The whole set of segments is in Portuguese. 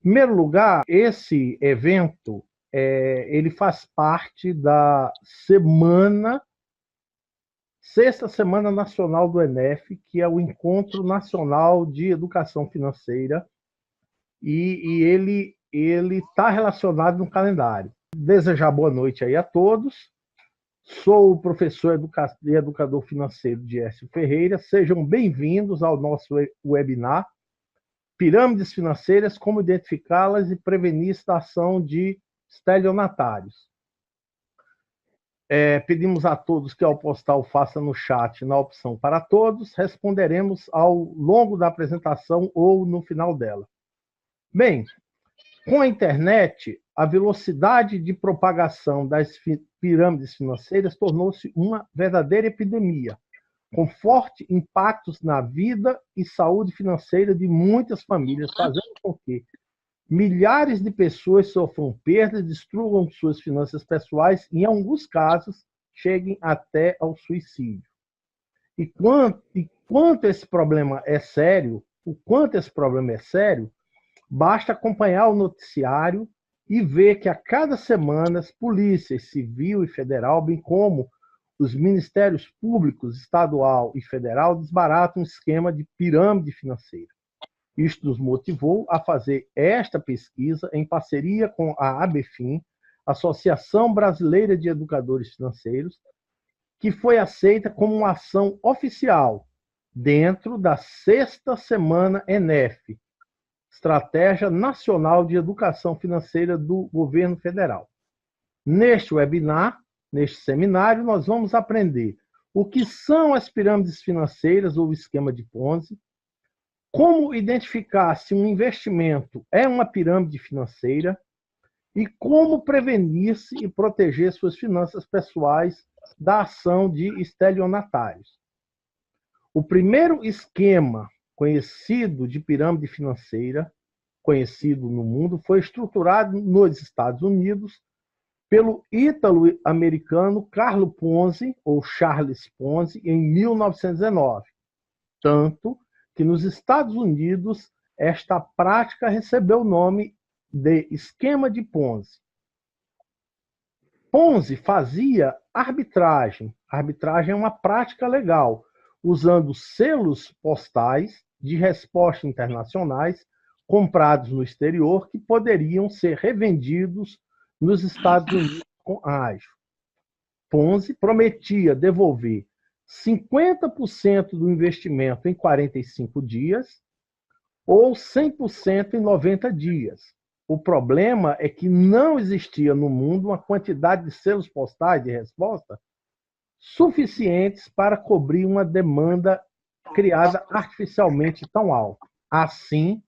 primeiro lugar, esse evento ele faz parte da sexta Semana Nacional do ENEF, que é o Encontro Nacional de Educação Financeira, e ele está relacionado no calendário. Desejar boa noite aí a todos. Sou o professor e educador financeiro Diécio Ferreira. Sejam bem-vindos ao nosso webinar Pirâmides Financeiras, como identificá-las e prevenir a ação de estelionatários. Pedimos a todos que, ao postar o faça no chat na opção para todos, responderemos ao longo da apresentação ou no final dela. Bem, com a internet, a velocidade de propagação das pirâmides financeiras tornou-se uma verdadeira epidemia, com fortes impactos na vida e saúde financeira de muitas famílias, fazendo com que milhares de pessoas sofram perdas, destruam suas finanças pessoais e, em alguns casos, cheguem até ao suicídio. E quanto esse problema é sério, basta acompanhar o noticiário e ver que a cada semana as polícias civil e federal, bem como os ministérios públicos estadual e federal, desbaratam um esquema de pirâmide financeira. Isto nos motivou a fazer esta pesquisa em parceria com a ABFIN, Associação Brasileira de Educadores Financeiros, que foi aceita como uma ação oficial dentro da sexta Semana ENEF, Estratégia Nacional de Educação Financeira do Governo Federal. Neste webinar, neste seminário, nós vamos aprender o que são as pirâmides financeiras ou esquema de Ponzi, como identificar se um investimento é uma pirâmide financeira e como prevenir-se e proteger suas finanças pessoais da ação de estelionatários. O primeiro esquema conhecido de pirâmide financeira, conhecido no mundo, foi estruturado nos Estados Unidos pelo ítalo-americano Carlo Ponzi, ou Charles Ponzi, em 1919. Tanto que nos Estados Unidos esta prática recebeu o nome de esquema de Ponzi. Ponzi fazia arbitragem. Arbitragem é uma prática legal, usando selos postais de resposta internacionais comprados no exterior que poderiam ser revendidos nos Estados Unidos com ágio. Ponzi prometia devolver 50% do investimento em 45 dias ou 100% em 90 dias. O problema é que não existia no mundo uma quantidade de selos postais de resposta suficientes para cobrir uma demanda criada artificialmente tão alta. Assim,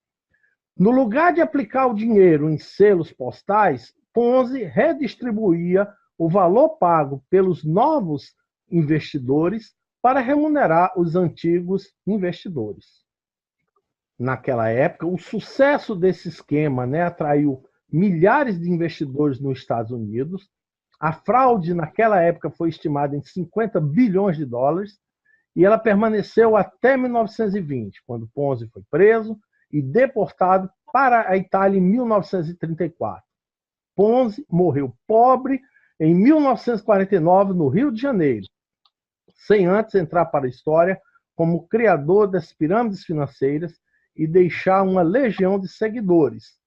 no lugar de aplicar o dinheiro em selos postais, Ponzi redistribuía o valor pago pelos novos investidores para remunerar os antigos investidores. Naquela época, o sucesso desse esquema atraiu milhares de investidores nos Estados Unidos. A fraude naquela época foi estimada em 50 bilhões de dólares e ela permaneceu até 1920, quando Ponzi foi preso e deportado para a Itália em 1934. Ponzi morreu pobre em 1949 no Rio de Janeiro, sem antes entrar para a história como criador das pirâmides financeiras e deixar uma legião de seguidores,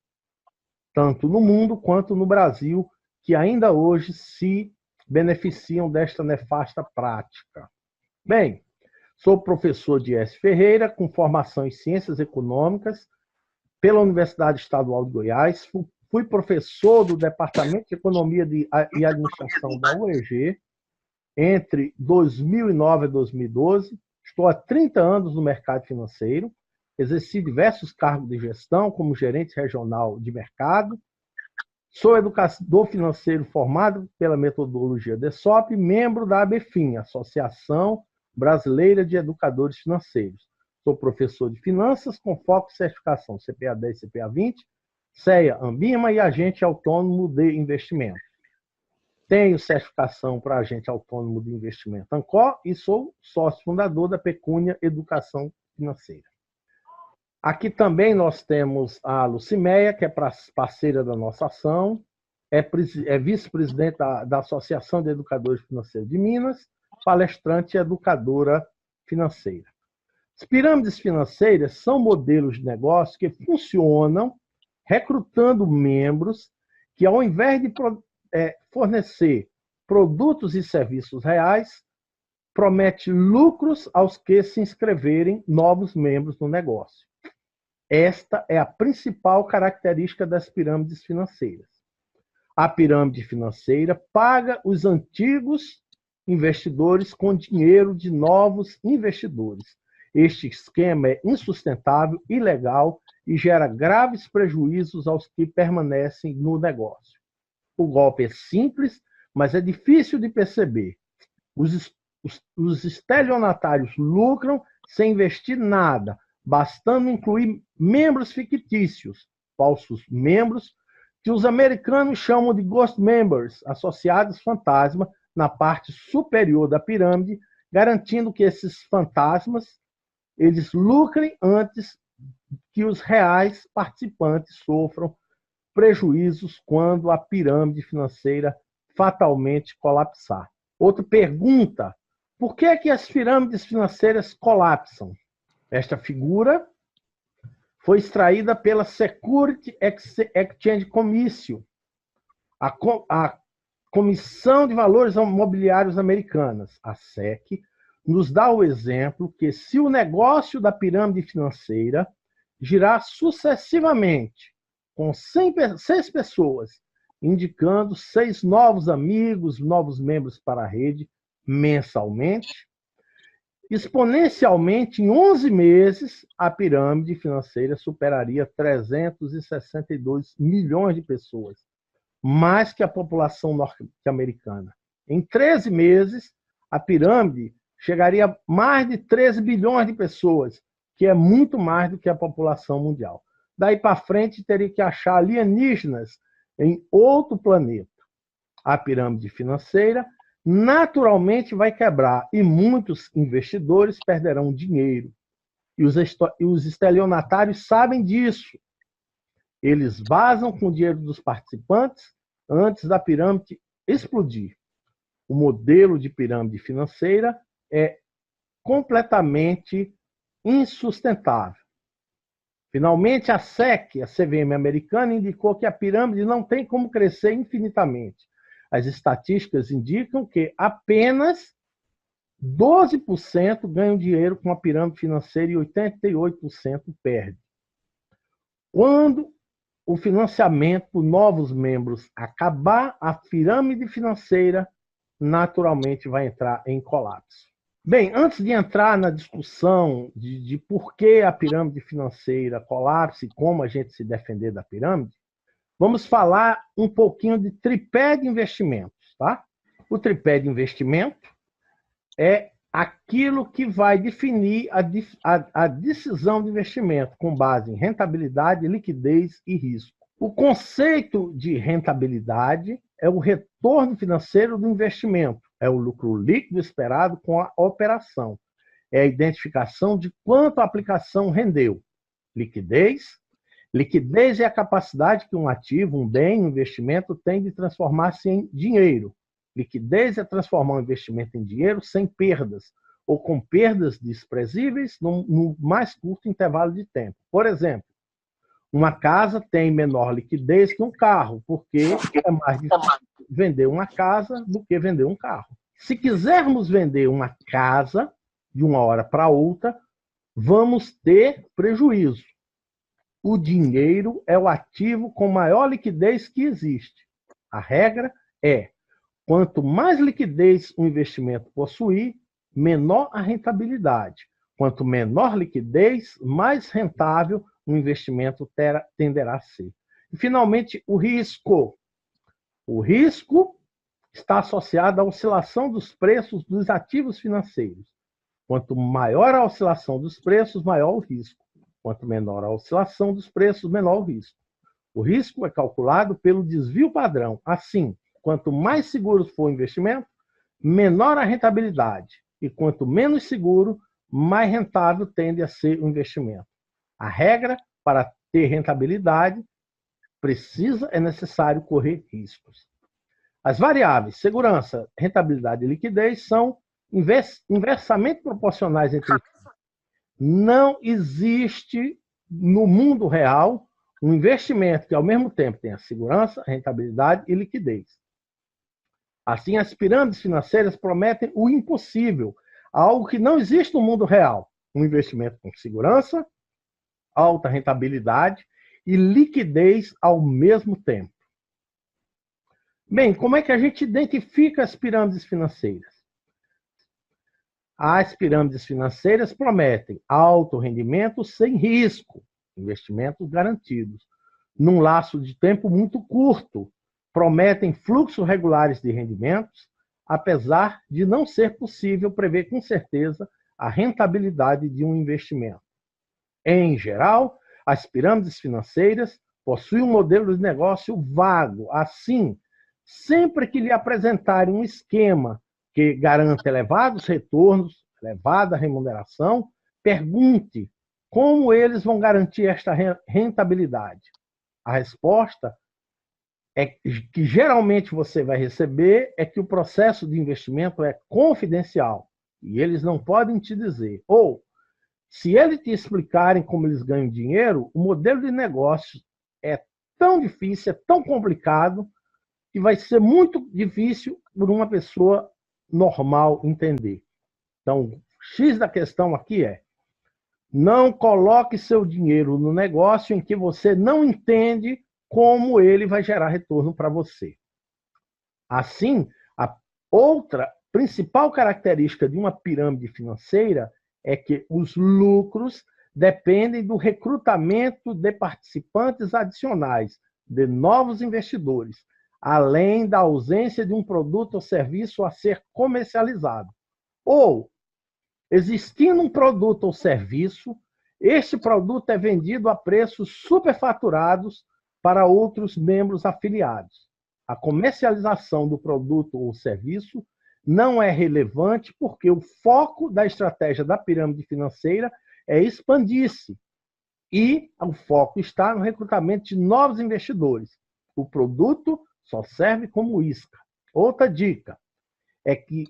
tanto no mundo quanto no Brasil, que ainda hoje se beneficiam desta nefasta prática. Bem, sou professor Diécio Ferreira, com formação em Ciências Econômicas pela Universidade Estadual de Goiás. Fui professor do Departamento de Economia e Administração da UEG entre 2009 e 2012. Estou há 30 anos no mercado financeiro. Exerci diversos cargos de gestão, como gerente regional de mercado. Sou educador financeiro formado pela metodologia DESOP, membro da ABFIN, Associação Brasileira de Educadores Financeiros. Sou professor de finanças com foco em certificação CPA 10 e CPA 20, CEA, Ambima e agente autônomo de investimento. Tenho certificação para agente autônomo de investimento ANCOR e sou sócio fundador da Pecúnia Educação Financeira. Aqui também nós temos a Lucimeia, que é parceira da nossa ação, é vice-presidente da Associação de Educadores Financeiros de Minas, palestrante e educadora financeira. As pirâmides financeiras são modelos de negócio que funcionam recrutando membros que, ao invés de fornecer produtos e serviços reais, promete lucros aos que se inscreverem novos membros no negócio. Esta é a principal característica das pirâmides financeiras. A pirâmide financeira paga os antigos investidores com dinheiro de novos investidores. Este esquema é insustentável, ilegal e gera graves prejuízos aos que permanecem no negócio. O golpe é simples, mas é difícil de perceber. Os estelionatários lucram sem investir nada, bastando incluir membros fictícios, falsos membros, que os americanos chamam de ghost members, associados fantasma, na parte superior da pirâmide, garantindo que esses fantasmas eles lucrem antes que os reais participantes sofram prejuízos quando a pirâmide financeira fatalmente colapsar. Outra pergunta: por que que as pirâmides financeiras colapsam? Esta figura foi extraída pela Security Exchange Commission, a Comissão de Valores Imobiliários Americanas, a SEC, nos dá o exemplo que se o negócio da pirâmide financeira girar sucessivamente com 6 pessoas, indicando 6 novos amigos, novos membros para a rede mensalmente, exponencialmente, em 11 meses, a pirâmide financeira superaria 362 milhões de pessoas, mais que a população norte-americana. Em 13 meses, a pirâmide chegaria a mais de 13 bilhões de pessoas, que é muito mais do que a população mundial. Daí para frente, teria que achar alienígenas em outro planeta. A pirâmide financeira naturalmente vai quebrar e muitos investidores perderão dinheiro. E os estelionatários sabem disso. Eles vazam com o dinheiro dos participantes antes da pirâmide explodir. O modelo de pirâmide financeira é completamente insustentável. Finalmente, a SEC, a CVM americana, indicou que a pirâmide não tem como crescer infinitamente. As estatísticas indicam que apenas 12% ganham dinheiro com a pirâmide financeira e 88% perdem. Quando o financiamento por novos membros acabar, a pirâmide financeira naturalmente vai entrar em colapso. Bem, antes de entrar na discussão de por que a pirâmide financeira colapsa e como a gente se defender da pirâmide, vamos falar um pouquinho de tripé de investimentos, tá? O tripé de investimento é aquilo que vai definir a decisão de investimento com base em rentabilidade, liquidez e risco. O conceito de rentabilidade é o retorno financeiro do investimento, é o lucro líquido esperado com a operação, é a identificação de quanto a aplicação rendeu. Liquidez é a capacidade que um ativo, um bem, um investimento tem de transformar-se em dinheiro. Liquidez é transformar um investimento em dinheiro sem perdas, ou com perdas desprezíveis no mais curto intervalo de tempo. Por exemplo, uma casa tem menor liquidez que um carro, porque é mais difícil vender uma casa do que vender um carro. Se quisermos vender uma casa de uma hora para outra, vamos ter prejuízo. O dinheiro é o ativo com maior liquidez que existe. A regra é: quanto mais liquidez um investimento possuir, menor a rentabilidade. Quanto menor liquidez, mais rentável o investimento tenderá a ser. E, finalmente, o risco. O risco está associado à oscilação dos preços dos ativos financeiros. Quanto maior a oscilação dos preços, maior o risco. Quanto menor a oscilação dos preços, menor o risco. O risco é calculado pelo desvio padrão. Assim, quanto mais seguro for o investimento, menor a rentabilidade. E quanto menos seguro, mais rentável tende a ser o investimento. A regra para ter rentabilidade é necessário correr riscos. As variáveis segurança, rentabilidade e liquidez são inversamente proporcionais entre si. Não existe no mundo real um investimento que ao mesmo tempo tenha segurança, rentabilidade e liquidez. Assim, as pirâmides financeiras prometem o impossível, algo que não existe no mundo real. Um investimento com segurança, alta rentabilidade e liquidez ao mesmo tempo. Bem, como é que a gente identifica as pirâmides financeiras? As pirâmides financeiras prometem alto rendimento sem risco, investimentos garantidos, num laço de tempo muito curto, prometem fluxos regulares de rendimentos, apesar de não ser possível prever com certeza a rentabilidade de um investimento. Em geral, as pirâmides financeiras possuem um modelo de negócio vago. Assim, sempre que lhe apresentarem um esquema que garanta elevados retornos, elevada remuneração, pergunte como eles vão garantir esta rentabilidade. A resposta que geralmente você vai receber é que o processo de investimento é confidencial e eles não podem te dizer. Ou, se eles te explicarem como eles ganham dinheiro, o modelo de negócio é tão difícil, é tão complicado, que vai ser muito difícil por uma pessoa normal entender. Então, o X da questão aqui é: não coloque seu dinheiro no negócio em que você não entende como ele vai gerar retorno para você. Assim, a outra principal característica de uma pirâmide financeira é que os lucros dependem do recrutamento de participantes adicionais, de novos investidores, além da ausência de um produto ou serviço a ser comercializado. Ou, existindo um produto ou serviço, este produto é vendido a preços superfaturados para outros membros afiliados. A comercialização do produto ou serviço não é relevante porque o foco da estratégia da pirâmide financeira é expandir-se e o foco está no recrutamento de novos investidores. O produto só serve como isca. Outra dica é que,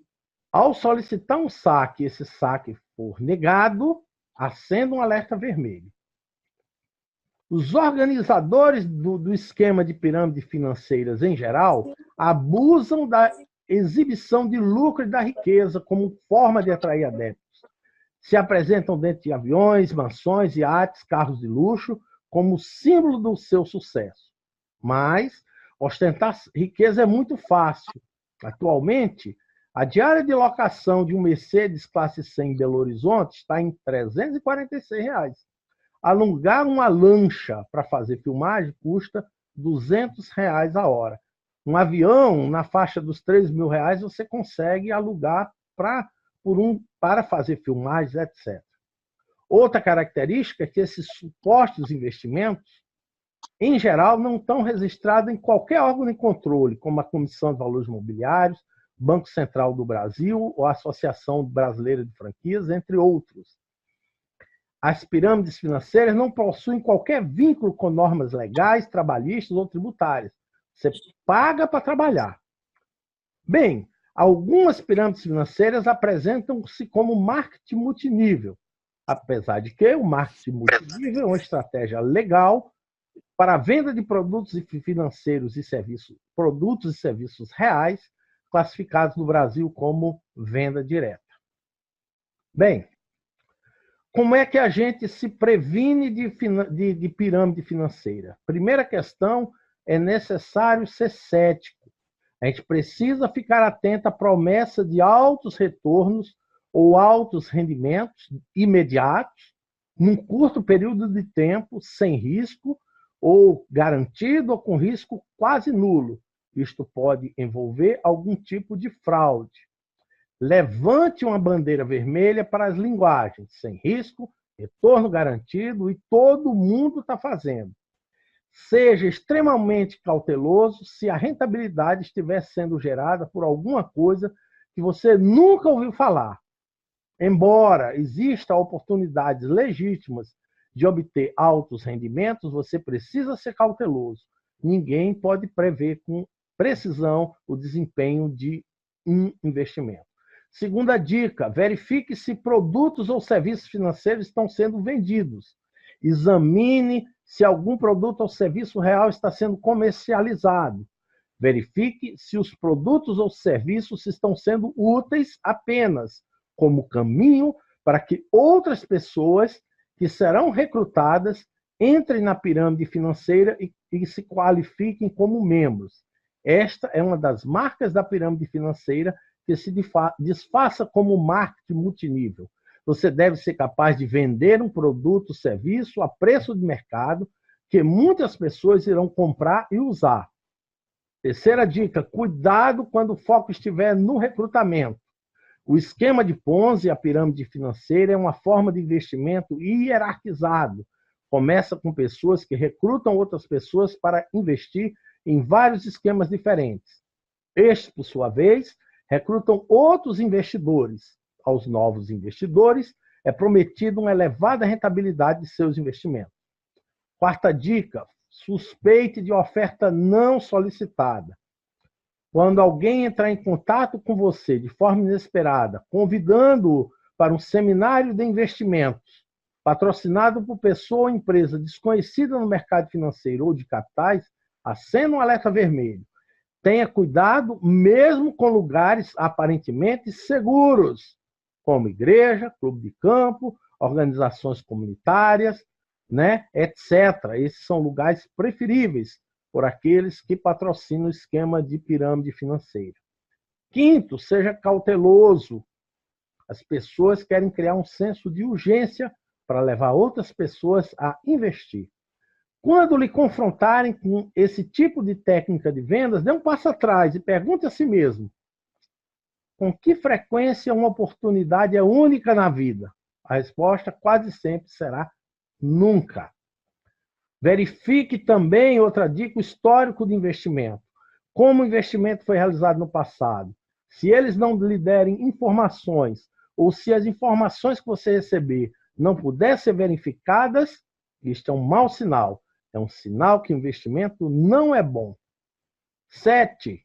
ao solicitar um saque, esse saque for negado, acenda um alerta vermelho. Os organizadores do esquema de pirâmides financeiras em geral abusam da exibição de lucro e da riqueza como forma de atrair adeptos. Se apresentam dentro de aviões, mansões, iates, carros de luxo como símbolo do seu sucesso. Mas ostentar riqueza é muito fácil. Atualmente, a diária de locação de um Mercedes classe 100 em Belo Horizonte está em R$ 346. Alugar uma lancha para fazer filmagem custa R$ 200 a hora. Um avião, na faixa dos R$ 3.000, você consegue alugar para fazer filmagens, etc. Outra característica é que esses supostos investimentos, em geral, não estão registrados em qualquer órgão de controle, como a Comissão de Valores Mobiliários, Banco Central do Brasil ou a Associação Brasileira de Franquias, entre outros. As pirâmides financeiras não possuem qualquer vínculo com normas legais, trabalhistas ou tributárias. Você paga para trabalhar. Bem, algumas pirâmides financeiras apresentam-se como marketing multinível, apesar de que o marketing multinível é uma estratégia legal para a venda de produtos financeiros e serviços, produtos e serviços reais, classificados no Brasil como venda direta. Bem, como é que a gente se previne de pirâmide financeira? Primeira questão, é necessário ser cético. A gente precisa ficar atento à promessa de altos retornos ou altos rendimentos imediatos, num curto período de tempo, sem risco, ou garantido ou com risco quase nulo. Isto pode envolver algum tipo de fraude. Levante uma bandeira vermelha para as linguagens, sem risco, retorno garantido e todo mundo está fazendo. Seja extremamente cauteloso se a rentabilidade estiver sendo gerada por alguma coisa que você nunca ouviu falar. Embora existam oportunidades legítimas de obter altos rendimentos, você precisa ser cauteloso. Ninguém pode prever com precisão o desempenho de um investimento. Segunda dica, verifique se produtos ou serviços financeiros estão sendo vendidos. Examine se algum produto ou serviço real está sendo comercializado. Verifique se os produtos ou serviços estão sendo úteis apenas como caminho para que outras pessoas que serão recrutadas entrem na pirâmide financeira e se qualifiquem como membros. Esta é uma das marcas da pirâmide financeira que se disfarça como marketing multinível. Você deve ser capaz de vender um produto ou serviço a preço de mercado que muitas pessoas irão comprar e usar. Terceira dica, cuidado quando o foco estiver no recrutamento. O esquema de Ponzi, a pirâmide financeira, é uma forma de investimento hierarquizado. Começa com pessoas que recrutam outras pessoas para investir em vários esquemas diferentes. Estes, por sua vez, recrutam outros investidores. Aos novos investidores é prometido uma elevada rentabilidade de seus investimentos. Quarta dica, suspeite de oferta não solicitada. Quando alguém entrar em contato com você de forma inesperada, convidando-o para um seminário de investimentos, patrocinado por pessoa ou empresa desconhecida no mercado financeiro ou de capitais, acenda um alerta vermelho. Tenha cuidado mesmo com lugares aparentemente seguros, como igreja, clube de campo, organizações comunitárias, etc. Esses são lugares preferíveis por aqueles que patrocinam o esquema de pirâmide financeira. Quinto, seja cauteloso. As pessoas querem criar um senso de urgência para levar outras pessoas a investir. Quando lhe confrontarem com esse tipo de técnica de vendas, dê um passo atrás e pergunte a si mesmo: com que frequência uma oportunidade é única na vida? A resposta quase sempre será nunca. Verifique também, outra dica, o histórico de investimento. Como o investimento foi realizado no passado. Se eles não lhe derem informações, ou se as informações que você receber não puderem ser verificadas, isto é um mau sinal. É um sinal que o investimento não é bom. 7.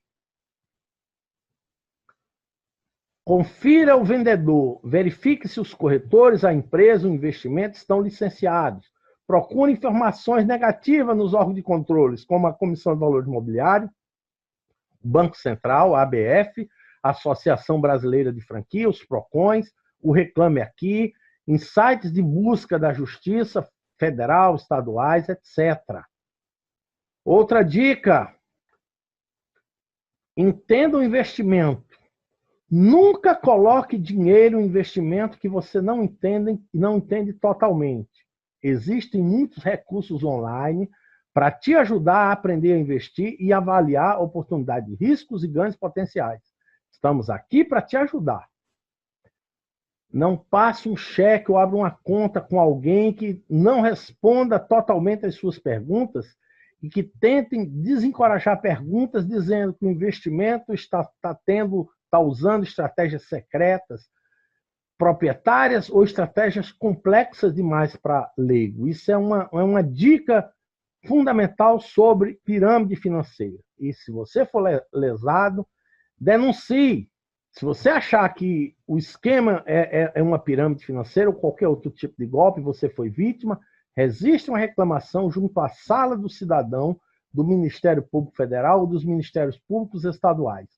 Confira o vendedor. Verifique se os corretores, a empresa, o investimento estão licenciados. Procure informações negativas nos órgãos de controles, como a Comissão de Valores Imobiliários, o Banco Central, a ABF, a Associação Brasileira de Franquia, os PROCONs, o Reclame Aqui, em sites de busca da Justiça Federal, estaduais, etc. Outra dica, entenda o investimento. Nunca coloque dinheiro em investimento que você não entende totalmente. Existem muitos recursos online para te ajudar a aprender a investir e avaliar a oportunidade de riscos e ganhos potenciais. Estamos aqui para te ajudar. Não passe um cheque ou abra uma conta com alguém que não responda totalmente às suas perguntas e que tentem desencorajar perguntas dizendo que o investimento está usando estratégias secretas, proprietárias ou estratégias complexas demais para leigo. Isso é uma dica fundamental sobre pirâmide financeira. E se você for lesado, denuncie. Se você achar que o esquema é uma pirâmide financeira ou qualquer outro tipo de golpe, você foi vítima, resiste uma reclamação junto à Sala do Cidadão do Ministério Público Federal ou dos Ministérios Públicos Estaduais.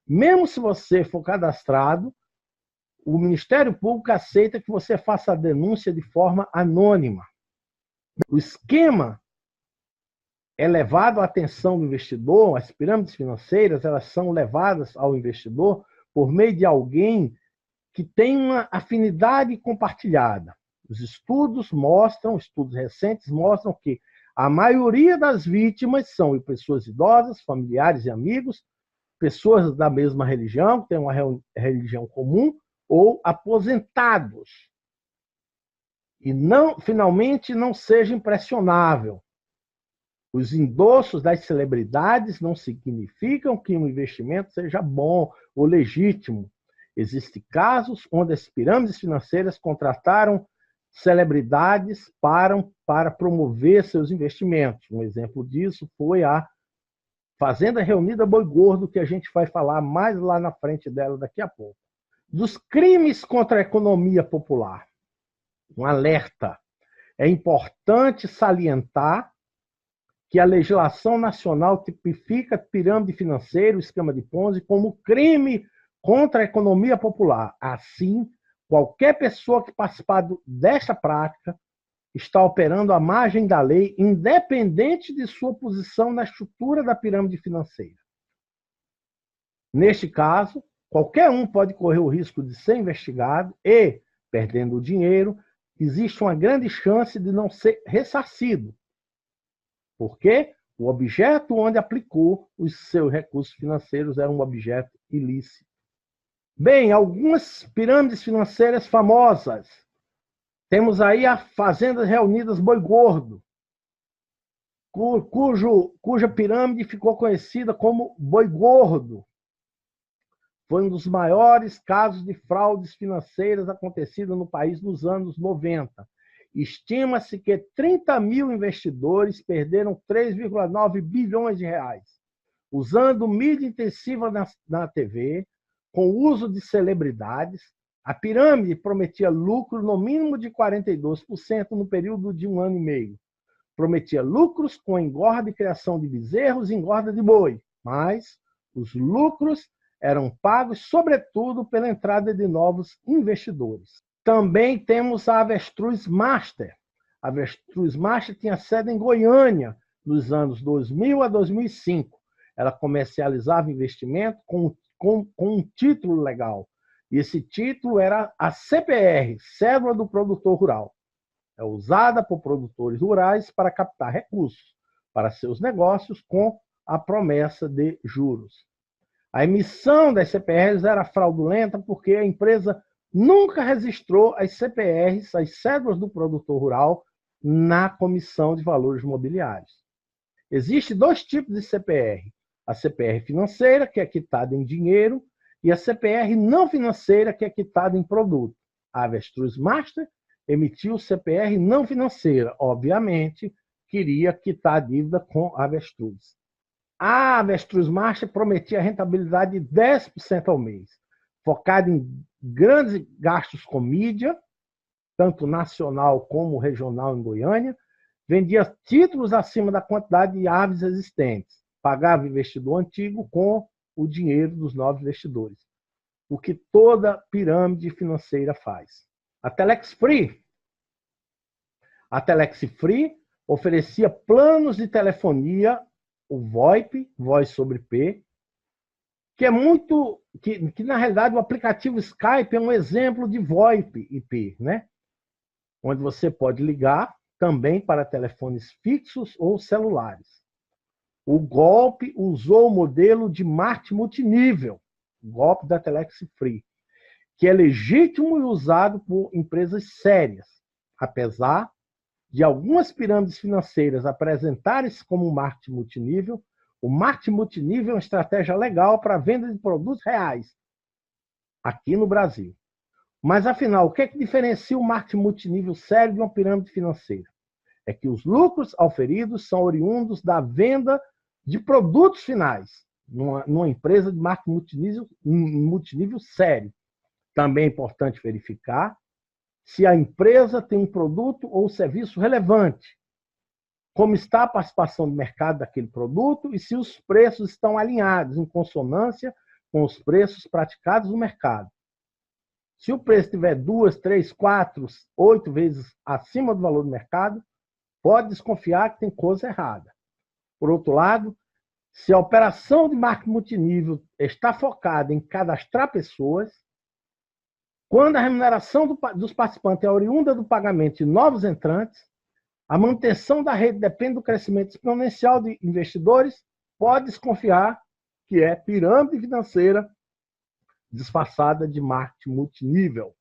Mesmo se você for cadastrado, o Ministério Público aceita que você faça a denúncia de forma anônima. O esquema é levado à atenção do investidor, as pirâmides financeiras, elas são levadas ao investidor por meio de alguém que tem uma afinidade compartilhada. Os estudos recentes mostram que a maioria das vítimas são pessoas idosas, familiares e amigos, pessoas da mesma religião, que têm uma religião comum, ou aposentados. E finalmente, não seja impressionável. Os endossos das celebridades não significam que um investimento seja bom ou legítimo. Existem casos onde as pirâmides financeiras contrataram celebridades param para promover seus investimentos. Um exemplo disso foi a Fazenda Reunida Boi Gordo, que a gente vai falar mais lá na frente dela daqui a pouco. Dos crimes contra a economia popular. Um alerta. É importante salientar que a legislação nacional tipifica pirâmide financeira, esquema de Ponzi, como crime contra a economia popular. Assim, qualquer pessoa que participar desta prática está operando à margem da lei, independente de sua posição na estrutura da pirâmide financeira. Neste caso, qualquer um pode correr o risco de ser investigado e, perdendo o dinheiro, existe uma grande chance de não ser ressarcido, porque o objeto onde aplicou os seus recursos financeiros era um objeto ilícito. Bem, algumas pirâmides financeiras famosas. Temos aí a Fazendas Reunidas Boi Gordo, cuja pirâmide ficou conhecida como Boi Gordo. Foi um dos maiores casos de fraudes financeiras acontecidos no país nos anos 90. Estima-se que 30 mil investidores perderam 3,9 bilhões de reais, usando mídia intensiva na TV, com o uso de celebridades. A pirâmide prometia lucro no mínimo de 42% no período de 1 ano e meio. Prometia lucros com engorda e criação de bezerros e engorda de boi, mas os lucros eram pagos, sobretudo, pela entrada de novos investidores. Também temos a Avestruz Master. A Avestruz Master tinha sede em Goiânia, nos anos 2000 a 2005. Ela comercializava investimento com um título legal. E esse título era a CPR, Cédula do Produtor Rural. É usada por produtores rurais para captar recursos para seus negócios com a promessa de juros. A emissão das CPRs era fraudulenta porque a empresa nunca registrou as CPRs, as cédulas do produtor rural, na Comissão de Valores Mobiliários. Existem dois tipos de CPR. A CPR financeira, que é quitada em dinheiro, e a CPR não financeira, que é quitada em produto. A Avestruz Master emitiu CPR não financeira. Obviamente, queria quitar a dívida com a Avestruz. A Avestruz Master prometia rentabilidade de 10% ao mês, focada em grandes gastos com mídia, tanto nacional como regional em Goiânia, vendia títulos acima da quantidade de aves existentes, pagava investidor antigo com o dinheiro dos novos investidores, o que toda pirâmide financeira faz. A Telex Free oferecia planos de telefonia, o VoIP, Voz sobre IP, que na realidade o aplicativo Skype é um exemplo de VoIP IP, né? Onde você pode ligar também para telefones fixos ou celulares. O golpe usou o modelo de marketing multinível, o golpe da Telex Free, que é legítimo e usado por empresas sérias, apesar de algumas pirâmides financeiras apresentarem-se como marketing multinível. O marketing multinível é uma estratégia legal para a venda de produtos reais aqui no Brasil. Mas, afinal, o que é que diferencia o marketing multinível sério de uma pirâmide financeira? É que os lucros auferidos são oriundos da venda de produtos finais, numa empresa de marketing multinível sério. Também é importante verificar se a empresa tem um produto ou serviço relevante, como está a participação do mercado daquele produto e se os preços estão alinhados, em consonância com os preços praticados no mercado. Se o preço estiver 2, 3, 4, 8 vezes acima do valor do mercado, pode desconfiar que tem coisa errada. Por outro lado, se a operação de marketing multinível está focada em cadastrar pessoas, quando a remuneração dos participantes é oriunda do pagamento de novos entrantes, a manutenção da rede depende do crescimento exponencial de investidores, pode desconfiar que é pirâmide financeira disfarçada de marketing multinível.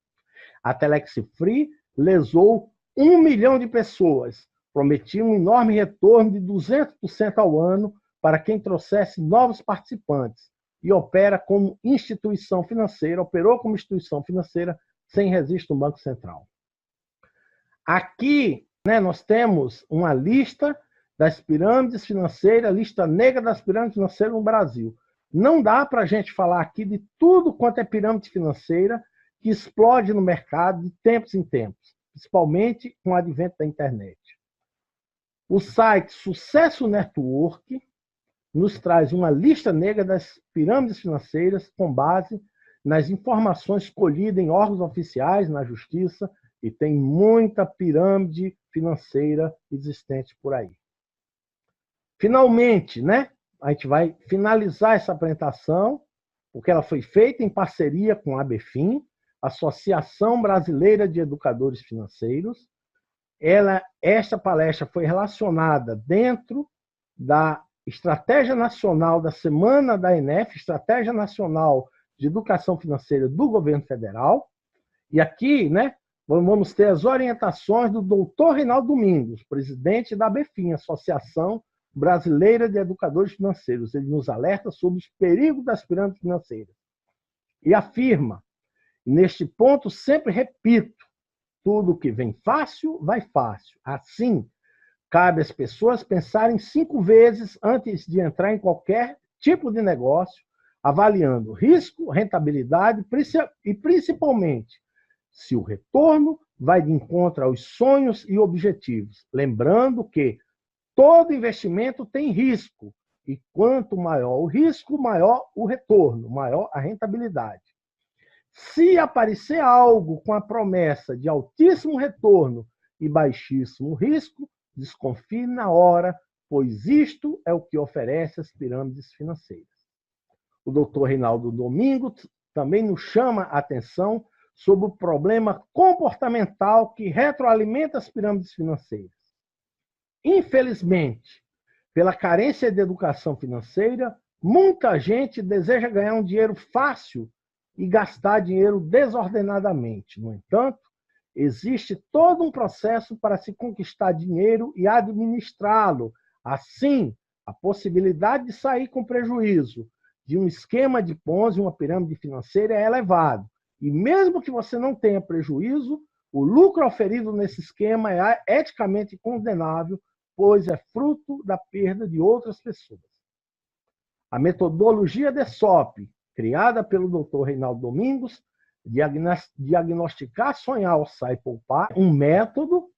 A Telex Free lesou 1 milhão de pessoas, prometia um enorme retorno de 200% ao ano para quem trouxesse novos participantes e operou como instituição financeira sem registro no Banco Central. Aqui, né, nós temos uma lista das pirâmides financeiras, lista negra das pirâmides financeiras no Brasil. Não dá para a gente falar aqui de tudo quanto é pirâmide financeira que explode no mercado de tempos em tempos, principalmente com o advento da internet. O site Sucesso Network nos traz uma lista negra das pirâmides financeiras com base nas informações colhidas em órgãos oficiais, na justiça, e tem muita pirâmide financeira existente por aí. Finalmente, né, a gente vai finalizar essa apresentação, porque ela foi feita em parceria com a ABFIN, Associação Brasileira de Educadores Financeiros. Esta palestra foi relacionada dentro da Estratégia Nacional da Semana da ENEF, Estratégia Nacional de Educação Financeira do Governo Federal. E aqui, né, vamos ter as orientações do Dr. Reinaldo Domingos, presidente da ABFIN, Associação Brasileira de Educadores Financeiros. Ele nos alerta sobre os perigos das pirâmides financeiras. E afirma, neste ponto sempre repito, tudo que vem fácil, vai fácil. Assim, cabe às pessoas pensarem 5 vezes antes de entrar em qualquer tipo de negócio, avaliando risco, rentabilidade e, principalmente, se o retorno vai de encontro aos sonhos e objetivos. Lembrando que todo investimento tem risco, e quanto maior o risco, maior o retorno, maior a rentabilidade. Se aparecer algo com a promessa de altíssimo retorno e baixíssimo risco, desconfie na hora, pois isto é o que oferece as pirâmides financeiras. O Dr. Reinaldo Domingos também nos chama a atenção sobre o problema comportamental que retroalimenta as pirâmides financeiras. Infelizmente, pela carência de educação financeira, muita gente deseja ganhar um dinheiro fácil e gastar dinheiro desordenadamente. No entanto, existe todo um processo para se conquistar dinheiro e administrá-lo. Assim, a possibilidade de sair com prejuízo de um esquema de Ponzi, uma pirâmide financeira, é elevado. E mesmo que você não tenha prejuízo, o lucro oferido nesse esquema é eticamente condenável, pois é fruto da perda de outras pessoas. A metodologia DESOP, criada pelo Dr. Reinaldo Domingos, diagnosticar, sonhar, orçar e poupar, um método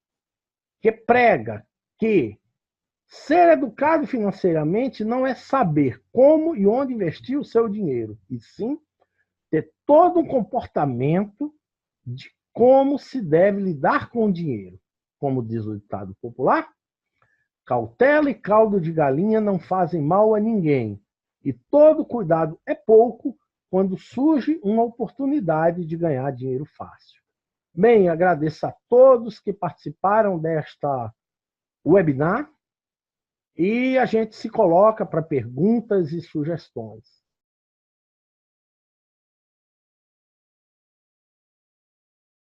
que prega que ser educado financeiramente não é saber como e onde investir o seu dinheiro, e sim ter todo um comportamento de como se deve lidar com o dinheiro. Como diz o ditado popular, cautela e caldo de galinha não fazem mal a ninguém, e todo cuidado é pouco quando surge uma oportunidade de ganhar dinheiro fácil. Bem, agradeço a todos que participaram desta webinar e a gente se coloca para perguntas e sugestões.